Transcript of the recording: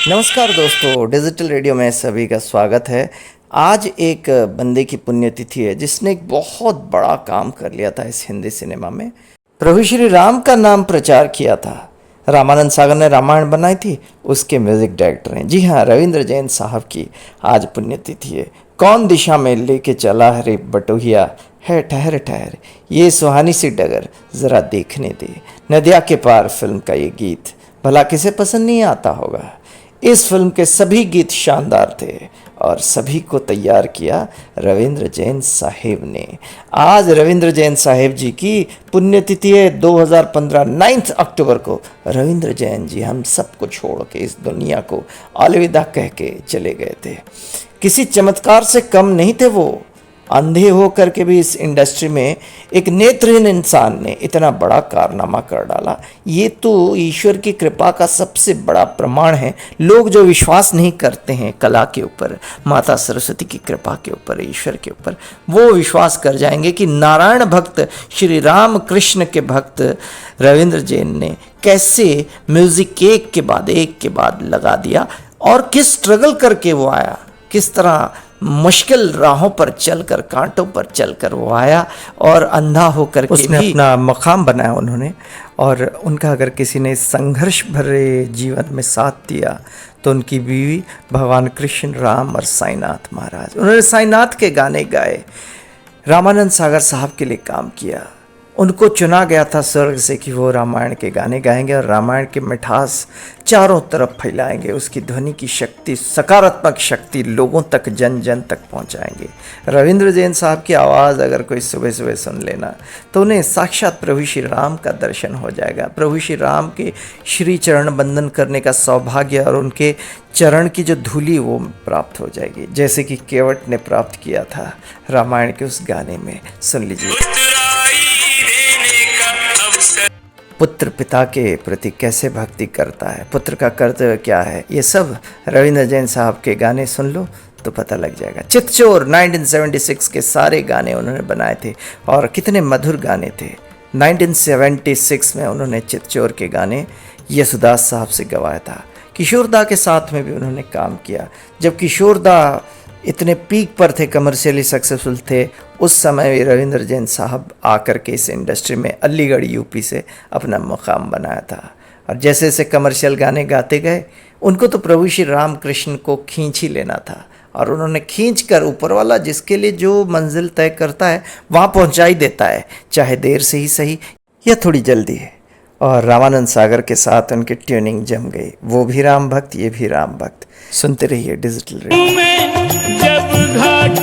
नमस्कार दोस्तों, digital radio में सभी का स्वागत है। आज एक बंदे की पुण्यतिथि है जिसने एक बहुत बड़ा काम कर लिया था इस हिंदी सिनेमा में। प्रभु श्री राम का नाम प्रचार किया था। रामानंद सागर ने रामायण बनाई थी, उसके म्यूजिक डायरेक्टर हैं। जी हाँ, रविंद्र जैन साहब की आज पुण्यतिथि है। कौन दिशा में लेके चला है रे बटोहिया, है ठहर ठहर ये सुहानी सी डगर ज़रा देखने दे। नदिया के पार फिल्म का ये गीत भला किसे पसंद नहीं आता होगा। इस फिल्म के सभी गीत शानदार थे और सभी को तैयार किया रविंद्र जैन साहेब ने। आज रविंद्र जैन साहेब जी की पुण्यतिथि है 2015 9 अक्टूबर को। रविंद्र जैन जी हम सबको छोड़ के इस दुनिया को अलविदा कह के चले गए थे। किसी चमत्कार से कम नहीं थे वो। अंधे हो करके भी इस इंडस्ट्री में एक नेत्रहीन इंसान ने इतना बड़ा कारनामा कर डाला। ये तो ईश्वर की कृपा का सबसे बड़ा प्रमाण है। लोग जो विश्वास नहीं करते हैं कला के ऊपर, माता सरस्वती की कृपा के ऊपर, ईश्वर के ऊपर, वो विश्वास कर जाएंगे कि नारायण भक्त श्री राम कृष्ण के भक्त रविंद्र जैन ने कैसे म्यूजिक एक के बाद लगा दिया और किस स्ट्रगल करके वो आया, किस तरह मुश्किल राहों पर चलकर, कांटों पर चलकर वो आया और अंधा होकर के उसने अपना मकाम बनाया उन्होंने। और उनका अगर किसी ने संघर्ष भरे जीवन में साथ दिया तो उनकी बीवी भगवान कृष्ण, राम और साईनाथ महाराज। उन्होंने साईनाथ के गाने गाए, रामानंद सागर साहब के लिए काम किया। उनको चुना गया था स्वर्ग से कि वो रामायण के गाने गाएंगे और रामायण की मिठास चारों तरफ फैलाएंगे। उसकी ध्वनि की शक्ति, सकारात्मक शक्ति लोगों तक, जन जन तक पहुंचाएंगे। रविंद्र जैन साहब की आवाज़ अगर कोई सुबह सुबह सुन लेना तो उन्हें साक्षात प्रभु श्री राम का दर्शन हो जाएगा। प्रभु श्री राम के श्री चरण बंदन करने का सौभाग्य और उनके चरण की जो धूली वो प्राप्त हो जाएगी, जैसे कि केवट ने प्राप्त किया था रामायण के उस गाने में। सुन लीजिए। पुत्र पिता के प्रति कैसे भक्ति करता है, पुत्र का कर्तव्य क्या है, ये सब रविंद्र जैन साहब के गाने सुन लो तो पता लग जाएगा। चितचोर 1976 के सारे गाने उन्होंने बनाए थे और कितने मधुर गाने थे। 1976 में उन्होंने चितचोर के गाने यशुदास साहब से गवाया था। किशोरदा के साथ में भी उन्होंने काम किया। जब किशोरदा इतने पीक पर थे, कमर्शियली सक्सेसफुल थे, उस समय रविंद्र जैन साहब आकर के इस इंडस्ट्री में अलीगढ़ यूपी से अपना मुकाम बनाया था। और जैसे जैसे कमर्शियल गाने गाते गए, उनको तो प्रभु श्री राम कृष्ण को खींच ही लेना था और उन्होंने खींच कर ऊपर वाला जिसके लिए जो मंजिल तय करता है वहाँ पहुँचा ही देता है, चाहे देर से ही सही या थोड़ी जल्दी है। और रामानंद सागर के साथ उनकी ट्यूनिंग जम गई। वो भी राम भक्त, ये भी राम भक्त। सुनते रहिए डिजिटल रेडियो। जब घाट